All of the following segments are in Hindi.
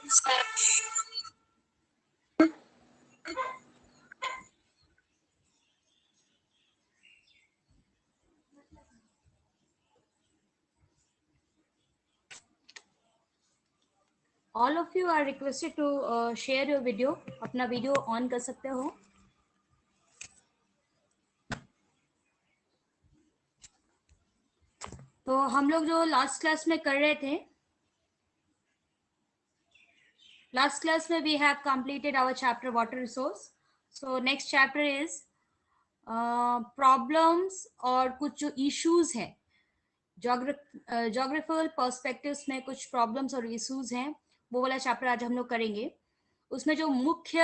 All of you are requested to share your video. अपना वीडियो ऑन कर सकते हो. तो हम लोग जो लास्ट क्लास में कर रहे थे, लास्ट क्लास में we have completed our chapter water resource. So next chapter is problems और कुछ जो इश्यूज हैं, जोग्राफिकल पर्सपेक्टिव्स में कुछ प्रॉब्लम्स और इश्यूज हैं, वो वाला चैप्टर आज हम लोग करेंगे. उसमें जो मुख्य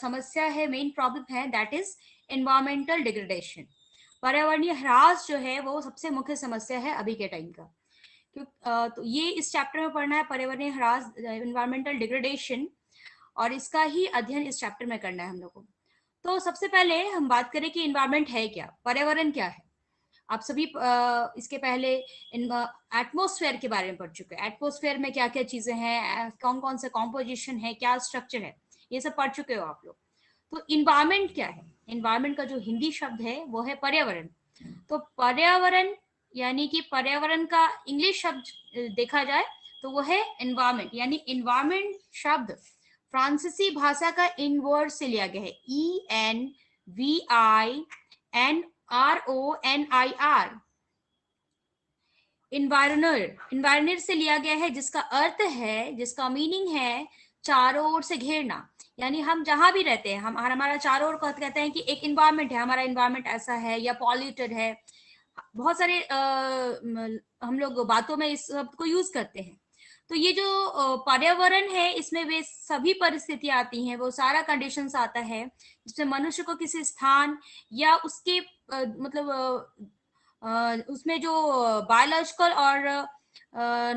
समस्या है, मेन प्रॉब्लम है, दैट इज एनवायरमेंटल डिग्रेडेशन. पर्यावरणीय ह्रास जो है वो सबसे मुख्य समस्या है अभी के टाइम का. तो ये इस चैप्टर में पढ़ना है, पर्यावरणीय ह्रास, एनवायरमेंटल डिग्रेडेशन, और इसका ही अध्ययन इस चैप्टर में करना है हम लोग को. तो सबसे पहले हम बात करें कि एनवायरमेंट है क्या, पर्यावरण क्या है. आप सभी इसके पहले एटमॉस्फेयर के बारे में पढ़ चुके हैं. एटमॉस्फेयर में क्या क्या चीजें हैं, कौन कौन से कॉम्पोजिशन है, क्या स्ट्रक्चर है, ये सब पढ़ चुके हो आप लोग. तो एनवायरमेंट क्या है? एनवायरमेंट का जो हिंदी शब्द है वो है पर्यावरण. तो पर्यावरण यानी कि पर्यावरण का इंग्लिश शब्द देखा जाए तो वो है एनवायरमेंट. यानी एनवायरमेंट शब्द फ्रांसीसी भाषा का इन वर्ड से लिया गया है, ENVINRONIR. इन्वायरनर से लिया गया है, जिसका अर्थ है, जिसका मीनिंग है चारों ओर से घेरना. यानी हम जहां भी रहते हैं, हम हमारा चारों ओर कहते हैं कि एक इन्वायरमेंट है, हमारा इन्वायरमेंट ऐसा है या पॉल्यूटेड है. बहुत सारे हम लोग बातों में इस शब्द को यूज करते हैं. तो ये जो पर्यावरण है, इसमें वे सभी परिस्थितियां आती हैं, वो सारा कंडीशंस आता है जिसमें मनुष्य को किसी स्थान या उसके उसमें जो बायोलॉजिकल और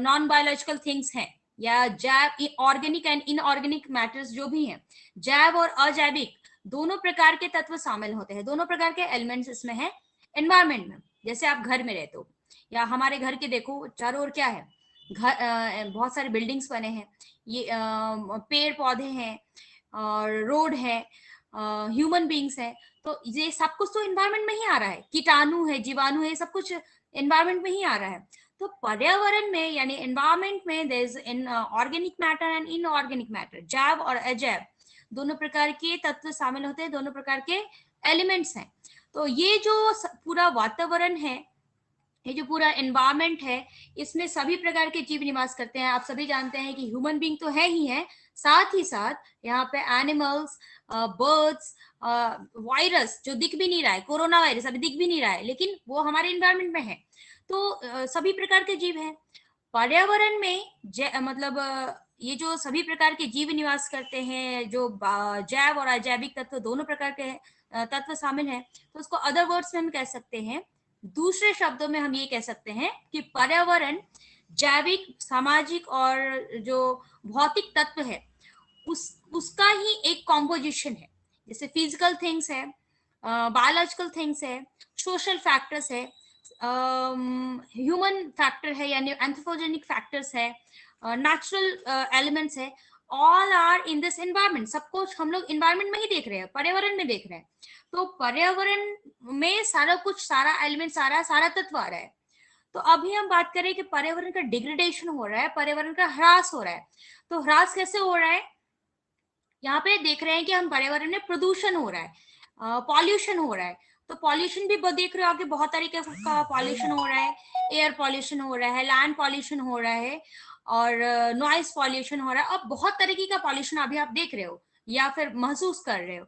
नॉन बायोलॉजिकल थिंग्स हैं, या जैव, ऑर्गेनिक एंड इनऑर्गेनिक मैटर्स जो भी हैं, जैव और अजैविक दोनों प्रकार के तत्व शामिल होते हैं, दोनों प्रकार के एलिमेंट्स इसमें हैं एनवायरमेंट में. जैसे आप घर में रहते हो, या हमारे घर के देखो चारों ओर क्या है, घर, बहुत सारे बिल्डिंग्स बने हैं, ये पेड़ पौधे हैं, और रोड है, ह्यूमन बींग्स है. तो ये सब कुछ तो एनवायरमेंट में ही आ रहा है, कीटाणु है, जीवाणु है, सब कुछ एनवायरमेंट में ही आ रहा है. तो पर्यावरण में यानी एनवायरमेंट में there is in organic matter and inorganic matter, जैव और अजैव दोनों प्रकार के तत्व शामिल होते हैं, दोनों प्रकार के एलिमेंट्स हैं. तो ये जो पूरा वातावरण है, ये जो पूरा एनवायरमेंट है, इसमें सभी प्रकार के जीव निवास करते हैं. आप सभी जानते हैं कि ह्यूमन बींग तो है ही है, साथ ही साथ यहाँ पे एनिमल्स, बर्ड्स, वायरस जो दिख भी नहीं रहा है, कोरोना वायरस अभी दिख भी नहीं रहा है, लेकिन वो हमारे एनवायरमेंट में है. तो सभी प्रकार के जीव हैं पर्यावरण में. ये जो सभी प्रकार के जीव निवास करते हैं, जो जैव और अजैविक तत्व दोनों प्रकार के तत्व शामिल हैं, तो उसको अदर वर्ड्स में हम कह सकते हैं, दूसरे शब्दों में हम ये कह सकते हैं कि पर्यावरण जैविक, सामाजिक और जो भौतिक तत्व है उसका ही एक कॉम्पोजिशन है. जैसे फिजिकल थिंग्स है, बायोलॉजिकल थिंग्स है, सोशल फैक्टर्स है, ह्यूमन फैक्टर है यानी एंथ्रोपोजेनिक फैक्टर्स है, नेचुरल एलिमेंट्स है. All are in this environment. सब कुछ हम लोग एनवायरमेंट में ही देख रहे हैं, पर्यावरण में देख रहे हैं. तो पर्यावरण में सारा कुछ, सारा एलिमेंट, सारा तत्व आ रहा है. तो अभी हम बात करें कि पर्यावरण का डिग्रेडेशन हो रहा है, पर्यावरण का ह्रास हो रहा है. तो ह्रास कैसे हो रहा है? यहाँ पे देख रहे हैं कि हम पर्यावरण में प्रदूषण हो रहा है, पॉल्यूशन हो रहा है. तो पॉल्यूशन भी देख रहे हो कि बहुत तरीके का पॉल्यूशन हो रहा है. एयर पॉल्यूशन हो रहा है, लैंड पॉल्यूशन हो रहा है, और नॉइस पॉल्यूशन हो रहा है. अब बहुत तरीके का पॉल्यूशन अभी आप देख रहे हो या फिर महसूस कर रहे हो.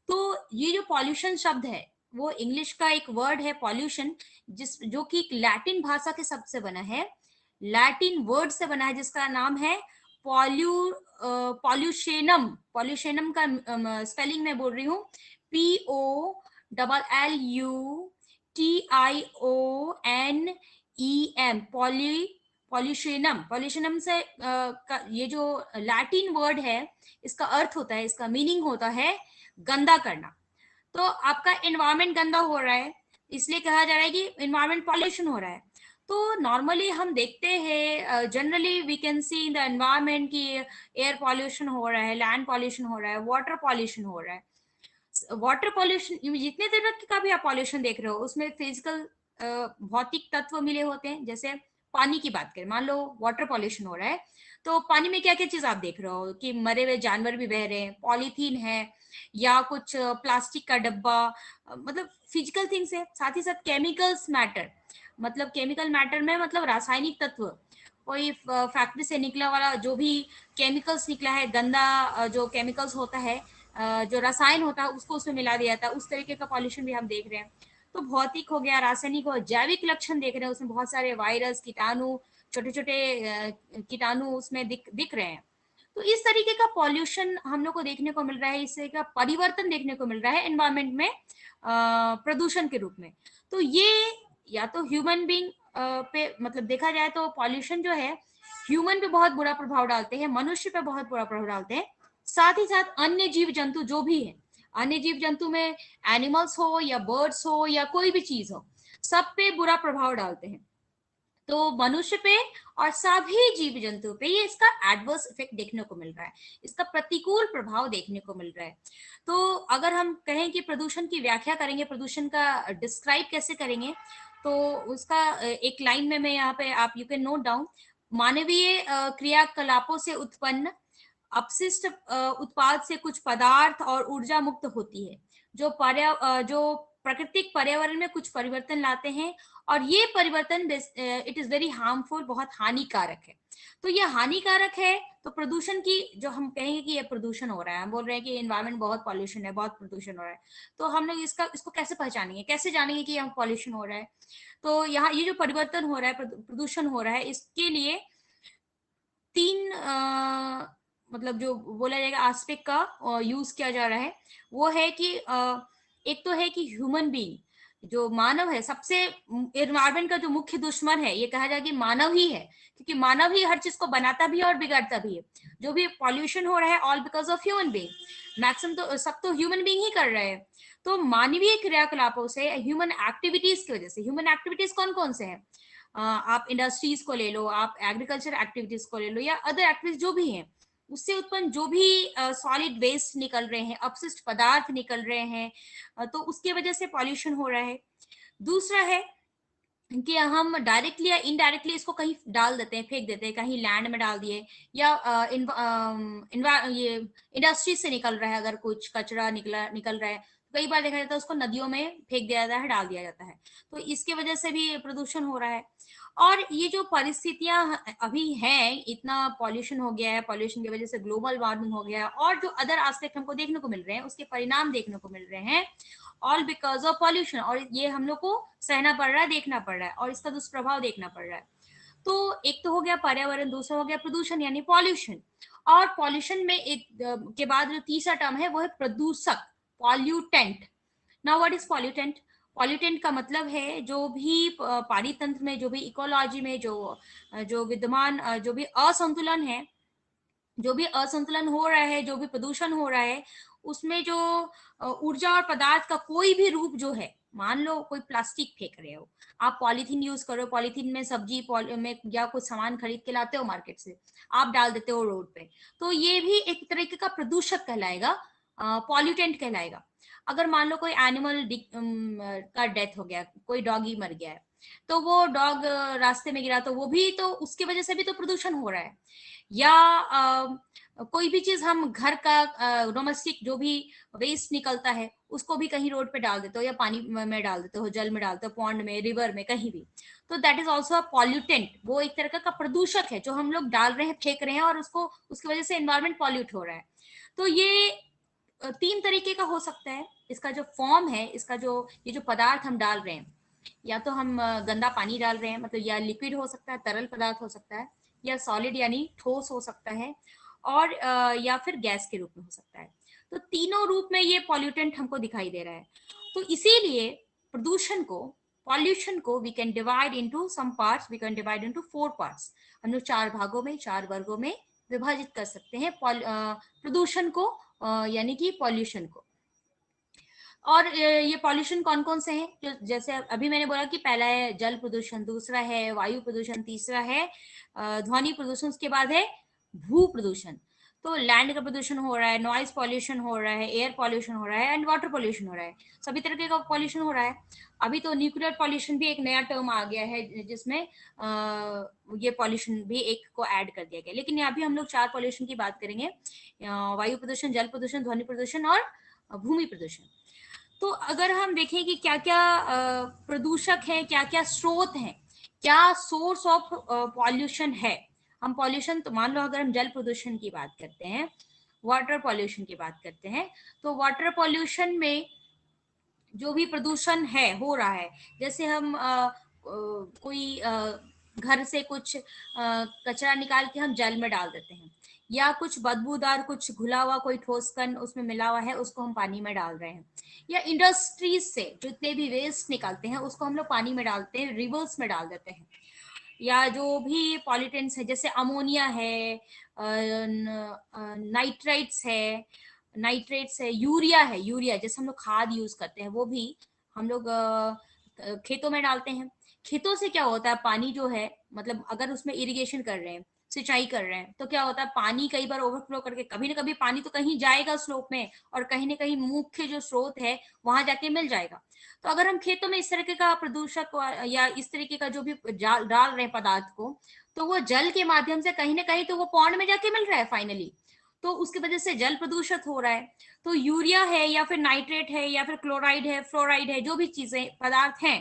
तो ये जो पॉल्यूशन शब्द है, वो इंग्लिश का एक वर्ड है पॉल्यूशन, जो कि लैटिन भाषा के शब्द से बना है, लैटिन वर्ड से बना है, जिसका नाम है पॉल्यूशेनम. पॉल्यूशेनम का स्पेलिंग मैं बोल रही हूँ, POLLUTIONEM, पॉल्यूशेनम. पॉल्यूशेनम से ये जो लैटिन वर्ड है, इसका अर्थ होता है, इसका मीनिंग होता है गंदा करना. तो आपका एनवायरमेंट गंदा हो रहा है, इसलिए कहा जा रहा है कि एनवायरमेंट पॉल्यूशन हो रहा है. तो नॉर्मली हम देखते हैं, generally we can see in the environment की एयर पॉल्यूशन हो रहा है, लैंड पॉल्यूशन हो रहा है, वाटर पॉल्यूशन हो रहा है। वाटर पॉल्यूशन, जितने तरह का भी आप पॉल्यूशन देख रहे हो उसमें फिजिकल भौतिक तत्व मिले होते हैं। जैसे पानी की बात करें, मान लो वाटर पॉल्यूशन हो रहा है, तो पानी में क्या क्या चीज आप देख रहे हो कि मरे हुए जानवर भी बह रहे हैं, पॉलीथीन है, या कुछ प्लास्टिक का डब्बा, मतलब फिजिकल थिंग्स है। साथ ही साथ केमिकल्स मैटर, मतलब केमिकल मैटर में मतलब रासायनिक तत्व, कोई फैक्ट्री से निकला वाला जो भी केमिकल्स निकला है, गंदा जो केमिकल्स होता है, जो रसायन होता है उसको उसमें मिला दिया जाता है, उस तरीके का पॉल्यूशन भी हम देख रहे हैं। तो भौतिक हो गया, रासायनिक हो, जैविक लक्षण देख रहे हैं, उसमें बहुत सारे वायरस, कीटाणु, छोटे छोटे कीटाणु उसमें दिख रहे हैं। तो इस तरीके का पॉल्यूशन हम लोग को देखने को मिल रहा है, इससे का परिवर्तन देखने को मिल रहा है एनवायरमेंट में प्रदूषण के रूप में। तो ये या तो ह्यूमन बीइंग पे मतलब देखा जाए तो पॉल्यूशन जो है ह्यूमन पे बहुत बुरा प्रभाव डालते हैं, मनुष्य पे बहुत बुरा प्रभाव डालते हैं। साथ ही साथ अन्य जीव जंतु जो भी है, अन्य जीव जंतु में एनिमल्स हो या बर्ड्स हो या कोई भी चीज हो, सब पे बुरा प्रभाव डालते हैं। तो मनुष्य पे और सभी जीव जंतु पे ये इसका एडवर्स इफेक्ट देखने को मिल रहा है, इसका प्रतिकूल प्रभाव देखने को मिल रहा है। तो अगर हम कहें कि प्रदूषण की व्याख्या करेंगे, प्रदूषण का डिस्क्राइब कैसे करेंगे, तो उसका एक लाइन में मैं यहाँ पे आप यू कैन नोट डाउन, मानवीय क्रियाकलापों से उत्पन्न अपशिष्ट उत्पाद से कुछ पदार्थ और ऊर्जा मुक्त होती है, जो प्राकृतिक पर्यावरण में कुछ परिवर्तन लाते हैं, और ये परिवर्तन इट इज वेरी हार्मफुल, बहुत हानिकारक है। तो ये हानिकारक है। तो प्रदूषण की जो हम कहेंगे कि ये प्रदूषण हो रहा है, हम बोल रहे हैं कि एनवायरमेंट बहुत पॉल्यूशन है, बहुत प्रदूषण हो रहा है, तो हम लोग इसको कैसे पहचानेंगे, कैसे जानेंगे कि यहाँ पॉल्यूशन हो रहा है। तो यहाँ ये जो परिवर्तन हो रहा है, प्रदूषण हो रहा है, इसके लिए तीन मतलब जो बोला जाएगा एस्पेक्ट का यूज किया जा रहा है। वो है कि एक तो है कि ह्यूमन बीइंग, जो मानव है, सबसे एनवायरमेंट का जो मुख्य दुश्मन है, ये कहा जाए कि मानव ही है, क्योंकि मानव ही हर चीज को बनाता भी है और बिगाड़ता भी है। जो भी पॉल्यूशन हो रहा है all because of human being, maximum तो सब तो ह्यूमन बीइंग ही कर रहे हैं। तो मानवीय क्रियाकलापों से, ह्यूमन एक्टिविटीज की वजह से, ह्यूमन एक्टिविटीज कौन कौन से हैं, आप इंडस्ट्रीज को ले लो, आप एग्रीकल्चर एक्टिविटीज को ले लो, या अदर एक्टिविटीज जो भी हैं, उससे उत्पन्न जो भी सॉलिड वेस्ट निकल रहे हैं, अपशिष्ट पदार्थ निकल रहे हैं, तो उसके वजह से पॉल्यूशन हो रहा है। दूसरा है कि हम डायरेक्टली या इनडायरेक्टली इसको कहीं डाल देते हैं, फेंक देते हैं, कहीं लैंड में डाल दिए, या ये इंडस्ट्री से निकल रहा है, अगर कुछ कचरा निकल रहा है, तो कई बार देखा जाता है उसको नदियों में फेंक दिया जाता है, डाल दिया जाता है। तो इसके वजह से भी प्रदूषण हो रहा है। और ये जो परिस्थितियां अभी हैं, इतना पॉल्यूशन हो गया है, पॉल्यूशन की वजह से ग्लोबल वार्मिंग हो गया है, और जो अदर एस्पेक्ट हमको देखने को मिल रहे हैं, उसके परिणाम देखने को मिल रहे हैं, ऑल बिकॉज ऑफ पॉल्यूशन। और ये हम लोग को सहना पड़ रहा है, देखना पड़ रहा है, और इसका दुष्प्रभाव देखना पड़ रहा है। तो एक तो हो गया पर्यावरण, दूसरा हो गया प्रदूषण यानी पॉल्यूशन। और पॉल्यूशन में एक के बाद जो तीसरा टर्म है वो है प्रदूषक, pollutant. Now what is pollutant? Pollutant का मतलब है जो भी पानी तंत्र में, जो भी इकोलॉजी में जो विद्यमान जो भी असंतुलन है, जो भी असंतुलन हो रहा है, जो भी प्रदूषण हो रहा है, उसमें जो ऊर्जा और पदार्थ का कोई भी रूप जो है, मान लो कोई प्लास्टिक फेंक रहे हो, आप पॉलीथीन यूज करो, पॉलीथीन में सब्जी में या कुछ सामान खरीद के लाते हो मार्केट से, आप डाल देते हो रोड पे, तो ये भी एक तरीके का प्रदूषक कहलाएगा, पॉल्यूटेंट कहलाएगा। अगर मान लो कोई एनिमल का डेथ हो गया, कोई डॉगी मर गया है, तो वो डॉग रास्ते में गिरा, तो वो भी तो उसकी वजह से भी तो प्रदूषण हो रहा है। या कोई भी चीज हम घर का डोमेस्टिक जो भी वेस्ट निकलता है, उसको भी कहीं रोड पे डाल देते हो, या पानी में डाल देते हो, जल में डालते हो, पॉन्ड में, रिवर में, कहीं भी, तो that is also a pollutant. वो एक तरह का प्रदूषक है जो हम लोग डाल रहे हैं, फेंक रहे हैं, और उसको उसकी वजह से एनवायरमेंट पॉल्यूट हो रहा है। तो ये तीन तरीके का हो सकता है। इसका जो फॉर्म है, इसका जो ये जो पदार्थ हम डाल रहे हैं, या तो हम गंदा पानी डाल रहे हैं, मतलब या लिक्विड हो सकता है, तरल पदार्थ हो सकता है, या सॉलिड यानी ठोस हो सकता है, और या फिर गैस के रूप में हो सकता है। तो तीनों रूप में ये पॉल्यूटेंट हमको दिखाई दे रहा है। तो इसीलिए प्रदूषण को, पॉल्यूशन को we can divide into some parts, we can divide into 4 parts. हम लोग 4 भागों में, 4 वर्गों में विभाजित कर सकते हैं प्रदूषण को, यानी कि पॉल्यूशन को। और ये पॉल्यूशन कौन कौन से हैं, जो जैसे अभी मैंने बोला कि पहला है जल प्रदूषण, दूसरा है वायु प्रदूषण, तीसरा है ध्वनि प्रदूषण, उसके बाद है भू प्रदूषण। तो लैंड का प्रदूषण हो रहा है, नॉइज पॉल्यूशन हो रहा है, एयर पॉल्यूशन हो रहा है एंड वाटर पॉल्यूशन हो रहा है, सभी तरीके का पॉल्यूशन हो रहा है। अभी तो न्यूक्लियर पॉल्यूशन भी एक नया टर्म आ गया है जिसमें ये पॉल्यूशन भी एक को ऐड कर दिया गया। लेकिन अभी हम लोग 4 पॉल्यूशन की बात करेंगे, वायु प्रदूषण, जल प्रदूषण, ध्वनि प्रदूषण और भूमि प्रदूषण। तो अगर हम देखें कि क्या क्या प्रदूषक है, क्या क्या स्रोत हैं, क्या सोर्स ऑफ पॉल्यूशन है। हम पॉल्यूशन तो मान लो अगर हम जल प्रदूषण की बात करते हैं, वाटर पॉल्यूशन की बात करते हैं, तो वाटर पॉल्यूशन में जो भी प्रदूषण है हो रहा है, जैसे हम कोई घर से कुछ कचरा निकाल के हम जल में डाल देते हैं, या कुछ बदबूदार कुछ घुला हुआ कोई ठोस कण उसमें मिला हुआ है उसको हम पानी में डाल रहे हैं, या इंडस्ट्रीज से जितने भी वेस्ट निकलते हैं उसको हम लोग पानी में डालते हैं, रिवर्स में डाल देते हैं, या जो भी पॉल्यूटेंट्स है जैसे अमोनिया है, नाइट्रेट्स है, यूरिया है, यूरिया जैसे हम लोग खाद यूज करते हैं वो भी हम लोग खेतों में डालते हैं। खेतों से क्या होता है, पानी जो है, मतलब अगर उसमें इरिगेशन कर रहे हैं, सिंचाई कर रहे हैं, तो क्या होता है पानी कई बार ओवरफ्लो करके कभी ना कभी पानी तो कहीं जाएगा स्लोप में, और कहीं ना कहीं मुख्य जो स्रोत है वहां जाके मिल जाएगा। तो अगर हम खेतों में इस तरीके का प्रदूषक या इस तरीके का जो भी डाल रहे हैं पदार्थ को, तो वो जल के माध्यम से कहीं ना कहीं तो वो पौंड में जाके मिल रहा है फाइनली, तो उसकी वजह से जल प्रदूषित हो रहा है। तो यूरिया है या फिर नाइट्रेट है या फिर क्लोराइड है, फ्लोराइड है, जो भी चीजें पदार्थ हैं,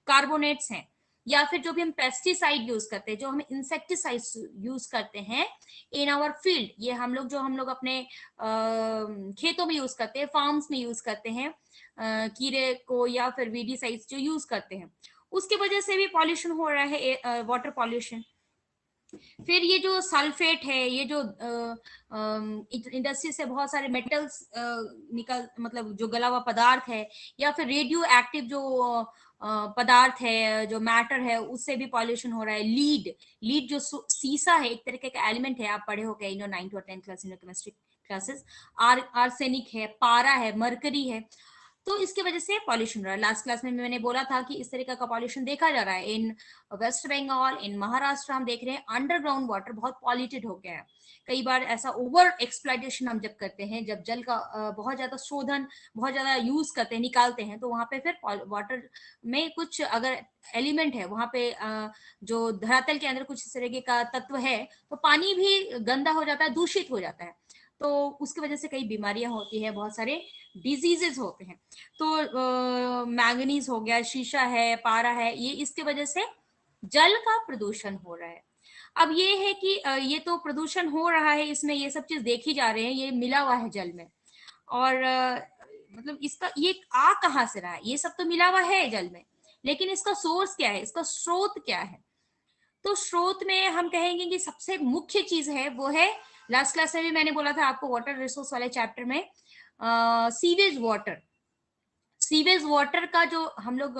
कार्बोनेट्स हैं, या फिर जो भी हम पेस्टिसाइड यूज करते हैं, जो हम इंसेक्टिसाइड यूज करते हैं इन आवर फील्ड, ये हम लोग अपने खेतों में यूज करते हैं, फार्म्स में यूज करते हैं, कीड़े को या फिर वीडीसाइड्स जो यूज करते हैं, उसकी वजह से भी पॉल्यूशन हो रहा है, वाटर पॉल्यूशन। फिर ये जो सल्फेट है, ये जो इंडस्ट्री से बहुत सारे मेटल्स निकल, मतलब जो गला हुआ पदार्थ है, या फिर रेडियो एक्टिव जो पदार्थ है, जो मैटर है, उससे भी पॉल्यूशन हो रहा है। लीड, लीड जो सीसा है, एक तरीके का एलिमेंट है, आप पढ़े हो गए 9th और 10th class chemistry classes. Arsenic है, पारा है, मरकरी है, तो इसकी वजह से पॉल्यूशन हो रहा है। लास्ट क्लास में मैंने बोला था कि इस तरीके का पॉल्यूशन देखा जा रहा है इन वेस्ट बंगाल, इन महाराष्ट्र। हम देख रहे हैं अंडरग्राउंड वाटर बहुत पॉल्यूटेड हो गया है। कई बार ऐसा ओवर एक्सप्लॉइटेशन हम जब करते हैं, जब जल का बहुत ज्यादा शोधन, बहुत ज्यादा यूज करते हैं, निकालते हैं, तो वहां पे फिर वाटर में कुछ अगर एलिमेंट है वहां पे, जो धरातल के अंदर कुछ इस तरीके का तत्व है, तो पानी भी गंदा हो जाता है, दूषित हो जाता है, तो उसकी वजह से कई बीमारियां होती है, बहुत सारे डिजीजेस होते हैं। तो मैंगनीज हो गया, शीशा है, पारा है, ये इसकी वजह से जल का प्रदूषण हो रहा है। अब ये है कि ये तो प्रदूषण हो रहा है, इसमें ये सब चीज देखी जा रहे हैं, ये मिला हुआ है जल में, और मतलब इसका ये आ कहाँ से रहा है, ये सब तो मिला हुआ है जल में, लेकिन इसका सोर्स क्या है, इसका स्रोत क्या है। तो स्रोत में हम कहेंगे कि सबसे मुख्य चीज है वो है, लास्ट क्लास में भी मैंने बोला था आपको वाटर रिसोर्स वाले चैप्टर में, सीवेज वाटर। सीवेज वाटर का जो हम लोग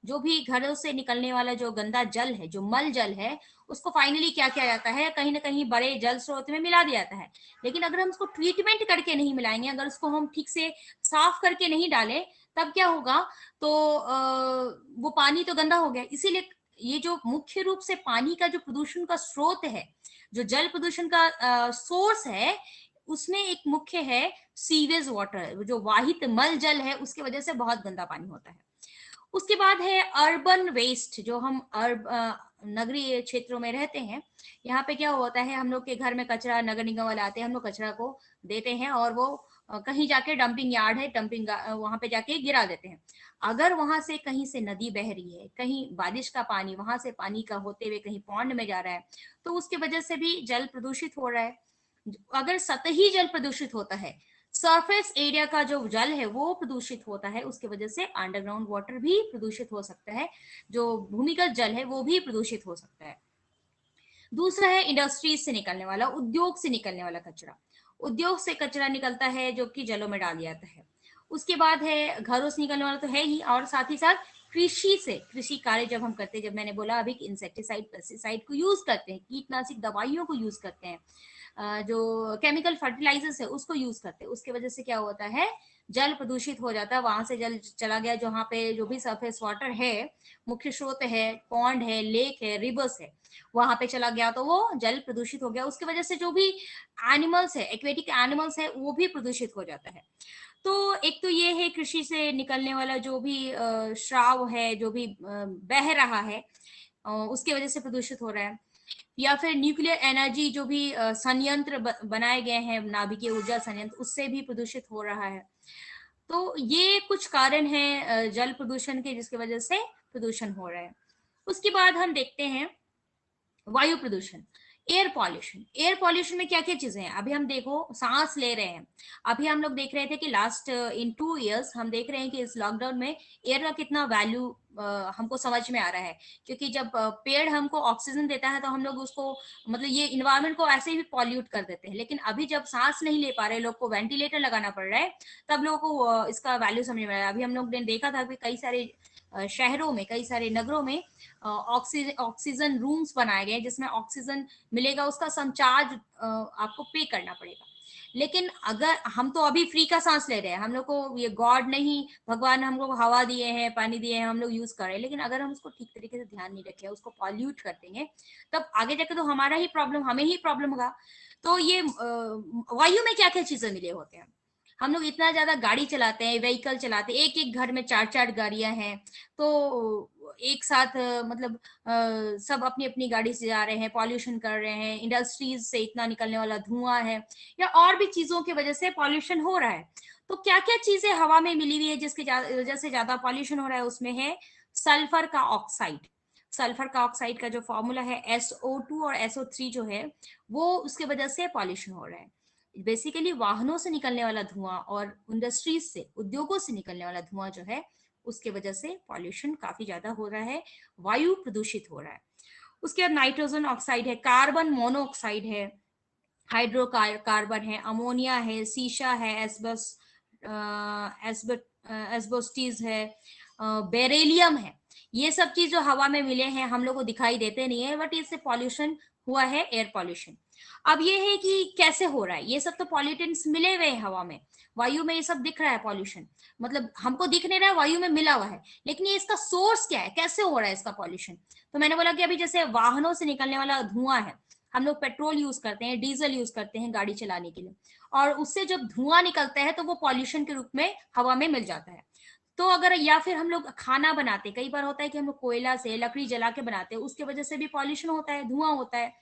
जो भी घरों से निकलने वाला जो गंदा जल है, जो मल जल है, उसको फाइनली क्या किया जाता है, कहीं ना कहीं बड़े जल स्रोत में मिला दिया जाता है। लेकिन अगर हम उसको ट्रीटमेंट करके नहीं मिलाएंगे, अगर उसको हम ठीक से साफ करके नहीं डालें, तब क्या होगा, तो वो पानी तो गंदा हो गया। इसीलिए ये जो मुख्य रूप से पानी का जो प्रदूषण का स्रोत है, जो जल प्रदूषण का सोर्स है, उसमें एक मुख्य है सीवेज वाटर, जो वाहित मल जल है, उसकी वजह से बहुत गंदा पानी होता है। उसके बाद है अर्बन वेस्ट, जो हम नगरीय क्षेत्रों में रहते हैं, यहाँ पे क्या होता है, हम लोग के घर में कचरा नगर निगम वाले आते हैं, हम लोग कचरा को देते हैं, और वो कहीं जाके डंपिंग यार्ड है, डंपिंग वहां पे जाके गिरा देते हैं। अगर वहां से कहीं से नदी बह रही है, कहीं बारिश का पानी वहां से पानी का होते हुए कहीं पौंड में जा रहा है, तो उसकी वजह से भी जल प्रदूषित हो रहा है। अगर सतही जल प्रदूषित होता है, सरफेस एरिया का जो जल है वो प्रदूषित होता है, उसकी वजह से अंडरग्राउंड वाटर भी प्रदूषित हो सकता है, जो भूमिगत जल है वो भी प्रदूषित हो सकता है। दूसरा है इंडस्ट्रीज से निकलने वाला, उद्योग से निकलने वाला कचरा। उद्योग से कचरा निकलता है जो कि जलों में डाल दिया जाता है। उसके बाद है घरों से निकलने वाला, तो है ही, और साथ ही साथ कृषि से, कृषि कार्य जब हम करते हैं, जब मैंने बोला अभी इंसेक्टिसाइड, पेस्टिसाइड को यूज करते हैं, कीटनाशक दवाइयों को यूज करते हैं, जो केमिकल फर्टिलाइजर्स है उसको यूज करते हैं, उसके वजह से क्या होता है, जल प्रदूषित हो जाता है। वहां से जल चला गया जहाँ पे जो भी सरफेस वाटर है, मुख्य स्रोत है, पॉन्ड है, लेक है, रिवर्स है, वहां पे चला गया तो वो जल प्रदूषित हो गया। उसकी वजह से जो भी एनिमल्स है, एक्वेटिक एनिमल्स है, वो भी प्रदूषित हो जाता है। तो एक तो ये है कृषि से निकलने वाला जो भी श्राव है, जो भी बह रहा है, उसकी वजह से प्रदूषित हो रहा है। या फिर न्यूक्लियर एनर्जी जो भी संयंत्र बनाए गए हैं, नाभिकीय ऊर्जा संयंत्र, उससे भी प्रदूषित हो रहा है। तो ये कुछ कारण हैं जल प्रदूषण के, जिसकी वजह से प्रदूषण हो रहा है। उसके बाद हम देखते हैं वायु प्रदूषण, एयर पॉल्यूशन। एयर पॉल्यूशन में क्या क्या चीजें हैं, अभी हम देखो सांस ले रहे हैं। अभी हम लोग देख रहे थे कि लास्ट इन 2 इयर्स हम देख रहे हैं कि इस लॉकडाउन में एयर का कितना वैल्यू हमको समझ में आ रहा है। क्योंकि जब पेड़ हमको ऑक्सीजन देता है तो हम लोग उसको, मतलब ये इन्वायरमेंट को ऐसे ही पॉल्यूट कर देते हैं। लेकिन अभी जब सांस नहीं ले पा रहे लोग को, वेंटिलेटर लगाना पड़ रहा है, तब लोगों को इसका वैल्यू समझ में आ रहा है। अभी हम लोग ने देखा था कि कई सारे शहरों में, कई सारे नगरों में ऑक्सीजन रूम्स बनाए गए जिसमें ऑक्सीजन मिलेगा, उसका संचार्ज आपको पे करना पड़ेगा। लेकिन अगर हम तो अभी फ्री का सांस ले रहे हैं, हम लोग को ये गॉड नहीं, भगवान हम लोग हवा दिए हैं, पानी दिए हैं, हम लोग यूज कर रहे हैं। लेकिन अगर हम उसको ठीक तरीके से ध्यान नहीं रखें, उसको पॉल्यूट कर देंगे, तब आगे जाकर तो हमारा ही प्रॉब्लम, हमें ही प्रॉब्लम होगा। तो ये वायु में क्या क्या चीजें मिले होते हैं, हम लोग इतना ज्यादा गाड़ी चलाते हैं, व्हीकल चलाते हैं, एक एक घर में 4 4 गाड़ियां हैं। तो एक साथ मतलब सब अपनी अपनी गाड़ी से जा रहे हैं, पॉल्यूशन कर रहे हैं, इंडस्ट्रीज से इतना निकलने वाला धुआं है, या और भी चीजों की वजह से पॉल्यूशन हो रहा है। तो क्या क्या चीजें हवा में मिली हुई है जिसकी वजह से ज्यादा पॉल्यूशन हो रहा है, उसमें है सल्फर का ऑक्साइड। सल्फर का ऑक्साइड का जो फॉर्मूला है SO2 और SO3 जो है, वो उसके वजह से पॉल्यूशन हो रहा है। बेसिकली वाहनों से निकलने वाला धुआं और इंडस्ट्रीज से, उद्योगों से निकलने वाला धुआं जो है, उसके वजह से पॉल्यूशन काफी ज्यादा हो रहा है, वायु प्रदूषित हो रहा है। उसके बाद नाइट्रोजन ऑक्साइड है, कार्बन मोनोऑक्साइड है, हाइड्रोकार्बन है, अमोनिया है, सीसा है, एस्बेस्टोस है, बेरेलियम है। ये सब चीज जो हवा में मिले हैं, हम लोग को दिखाई देते नहीं है, बट इससे पॉल्यूशन हुआ है, एयर पॉल्यूशन। अब ये है कि कैसे हो रहा है, ये सब तो पॉल्यूटेंट्स मिले हुए हैं हवा में, वायु में ये सब दिख रहा है पॉल्यूशन, मतलब हमको दिख नहीं रहा है, वायु में मिला हुआ है। लेकिन ये इसका सोर्स क्या है, कैसे हो रहा है इसका पॉल्यूशन? तो मैंने बोला कि अभी जैसे वाहनों से निकलने वाला धुआं है, हम लोग पेट्रोल यूज करते हैं, डीजल यूज करते हैं गाड़ी चलाने के लिए, और उससे जब धुआं निकलता है तो वो पॉल्यूशन के रूप में हवा में मिल जाता है। तो अगर, या फिर हम लोग खाना बनाते, कई बार होता है कि हम लोग कोयला से लकड़ी जला के बनाते हैं, उसके वजह से भी पॉल्यूशन होता है, धुआं होता है।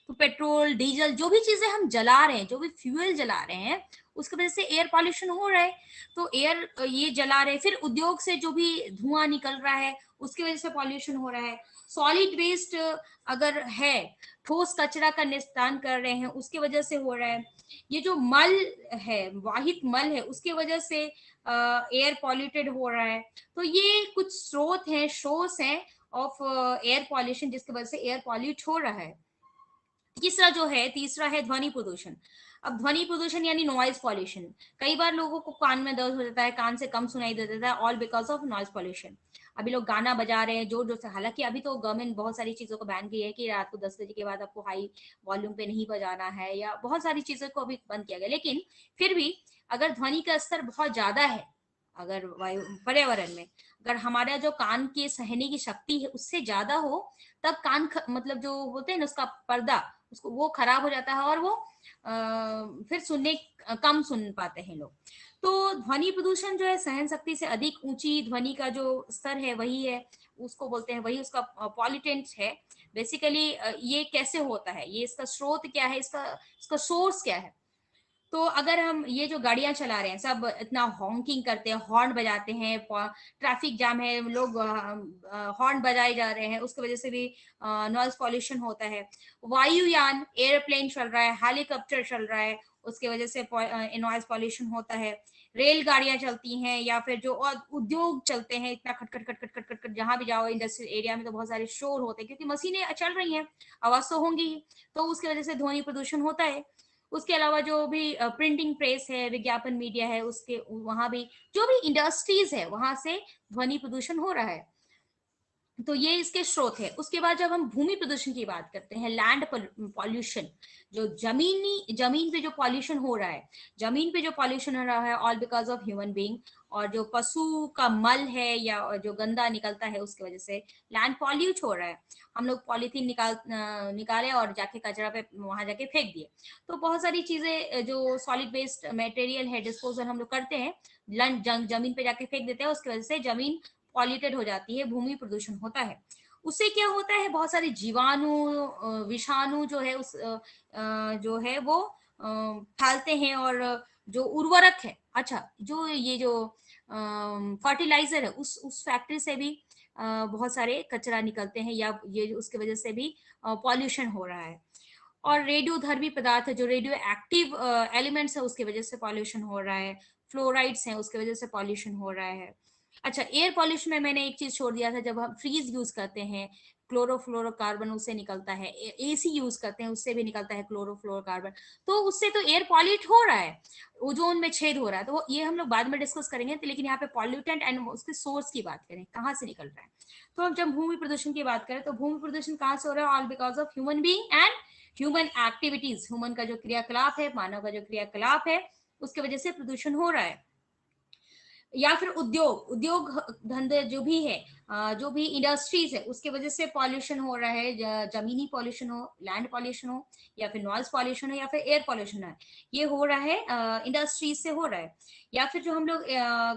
तो पेट्रोल डीजल जो भी चीजें हम जला रहे हैं, जो भी फ्यूल जला रहे हैं, उसकी वजह से एयर पॉल्यूशन हो रहा है। तो एयर ये जला रहे हैं, फिर उद्योग से जो भी धुआं निकल रहा है, उसकी वजह से पॉल्यूशन हो रहा है। सॉलिड वेस्ट अगर है, ठोस कचरा का निस्तारण कर रहे हैं, उसकी वजह से हो रहा है। ये जो मल है, वाहित मल है, उसकी वजह से एयर पॉल्यूटेड हो रहा है। तो ये कुछ स्रोत हैं, सोर्स हैं ऑफ एयर पॉल्यूशन, जिसकी वजह से एयर पॉल्यूट हो रहा है। तीसरा है ध्वनि प्रदूषण। अब ध्वनि प्रदूषण यानी नॉइज पॉल्यूशन। कई बार लोगों को कान में दर्द हो जाता है, कान से कम सुनाई दे देता है, all because of noise pollution. अभी लोग गाना बजा रहे हैं जोर जोर से, हालांकि अभी तो गवर्नमेंट बहुत सारी चीजों को बैन की है कि रात को 10 बजे के बाद आपको हाई वॉल्यूम पे नहीं बजाना है, या बहुत सारी चीजों को अभी बंद किया गया। लेकिन फिर भी अगर ध्वनि का स्तर बहुत ज्यादा है, अगर वायु पर्यावरण में, अगर हमारा जो कान के सहने की शक्ति है उससे ज्यादा हो, तब मतलब जो होते हैं ना, उसका पर्दा, उसको वो खराब हो जाता है, और वो फिर कम सुन पाते हैं लोग। तो ध्वनि प्रदूषण जो है, सहन शक्ति से अधिक ऊंची ध्वनि का जो स्तर है, वही है, उसको बोलते हैं, वही उसका पॉल्यूटेंट है। बेसिकली ये कैसे होता है, ये इसका स्रोत क्या है, इसका इसका सोर्स क्या है? तो अगर हम ये जो गाड़ियां चला रहे हैं, सब इतना हॉन्किंग करते हैं, हॉर्न बजाते हैं, ट्रैफिक जाम है, लोग हॉर्न बजाए जा रहे हैं, उसकी वजह से भी नॉइज पॉल्यूशन होता है। वायुयान, एयरप्लेन चल रहा है, हेलीकॉप्टर चल रहा है, उसकी वजह से नॉइज पॉल्यूशन होता है। रेलगाड़ियां चलती हैं, या फिर जो और उद्योग चलते हैं, इतना खटखट खटखट खटखट खट, जहां भी जाओ इंडस्ट्रियल एरिया में तो बहुत सारे शोर होते हैं, क्योंकि मशीनें चल रही हैं, आवाज तो होंगी ही। तो उसकी वजह से ध्वनि प्रदूषण होता है। उसके अलावा जो भी प्रिंटिंग प्रेस है, विज्ञापन मीडिया है, उसके वहां भी जो भी इंडस्ट्रीज है, वहां से ध्वनि प्रदूषण हो रहा है। तो ये इसके स्रोत है। उसके बाद जब हम भूमि प्रदूषण की बात करते हैं, लैंड पॉल्यूशन, जो जमीन पे जो पॉल्यूशन हो रहा है, जमीन पे जो पॉल्यूशन हो रहा है all because of human being, और जो पशु का मल है या जो गंदा निकलता है उसकी वजह से लैंड पॉल्यूट हो रहा है। हम लोग पॉलीथीन निकाले और जाके कचरा पे वहां जाके फेंक दिए। तो बहुत सारी चीजें जो सॉलिड वेस्ट मटेरियल है डिस्पोजल हम लोग करते हैं, जमीन पे जाके फेंक देते हैं, उसकी वजह से जमीन पॉल्यूटेड हो जाती है, भूमि प्रदूषण होता है। उससे क्या होता है, बहुत सारे जीवाणु विषाणु जो है उस जो है वो फैलते हैं, और जो उर्वरक है, अच्छा जो ये जो फर्टिलाइजर है उस फैक्ट्री से भी बहुत सारे कचरा निकलते हैं, या ये उसकी वजह से भी पॉल्यूशन हो रहा है। और रेडियोधर्मी पदार्थ है, जो रेडियो एक्टिव एलिमेंट्स है उसकी वजह से पॉल्यूशन हो रहा है, फ्लोराइड्स हैं उसकी वजह से पॉल्यूशन हो रहा है। अच्छा, एयर पॉल्यूशन में मैंने एक चीज छोड़ दिया था, जब हम फ्रीज यूज करते हैं क्लोरोफ्लोरोकार्बन उससे निकलता है, एसी यूज करते हैं उससे भी निकलता है क्लोरोफ्लोरोकार्बन, तो उससे तो एयर पॉल्यूट हो रहा है, ओजोन में छेद हो रहा है। तो ये हम लोग बाद में डिस्कस करेंगे, तो लेकिन यहाँ पे पॉल्यूटेंट एंड उसके सोर्स की बात करें, कहाँ से निकल रहा है। तो हम जब भूमि प्रदूषण की बात करें, तो भूमि प्रदूषण कहाँ से हो रहा है, all because of human being and human activities, human का जो क्रियाकलाप है, मानव का जो क्रियाकलाप है, उसके वजह से प्रदूषण हो रहा है। या फिर उद्योग धंधे जो भी है, जो भी इंडस्ट्रीज है, उसके वजह से पॉल्यूशन हो रहा है, जमीनी पॉल्यूशन हो, लैंड पॉल्यूशन हो, या फिर नॉइज पॉल्यूशन हो, या फिर एयर पॉल्यूशन है, ये हो रहा है इंडस्ट्रीज से हो रहा है। या फिर जो हम लोग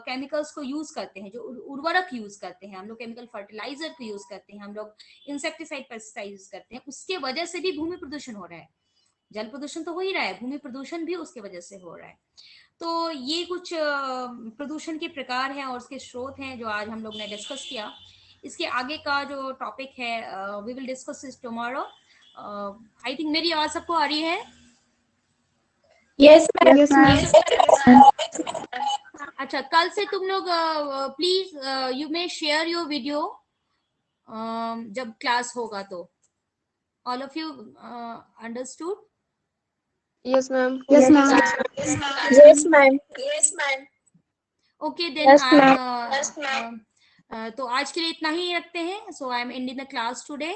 केमिकल्स को यूज करते हैं, जो उर्वरक यूज करते हैं हम लोग, केमिकल फर्टिलाइजर को यूज करते हैं हम लोग, इंसेक्टिसाइड पेस्टिसाइड यूज करते हैं, उसके वजह से भी भूमि प्रदूषण हो रहा है। जल प्रदूषण तो हो ही रहा है, भूमि प्रदूषण भी उसके वजह से हो रहा है। तो ये कुछ प्रदूषण के प्रकार हैं और उसके स्रोत हैं जो आज हम लोग ने डिस्कस किया। इसके आगे का जो टॉपिक है we will discuss this tomorrow. I think मेरी आवाज सबको आ रही है? Yes ma'am. Yes, ma'am. अच्छा, कल से तुम लोग please you may share your video जब क्लास होगा तो। All of you understood? Yes, ma'am. Yes, ma'am. Yes, ma'am. Okay then Yes, I ma'am. Am तो आज के लिए इतना ही रखते हैं। So I am ending the class today.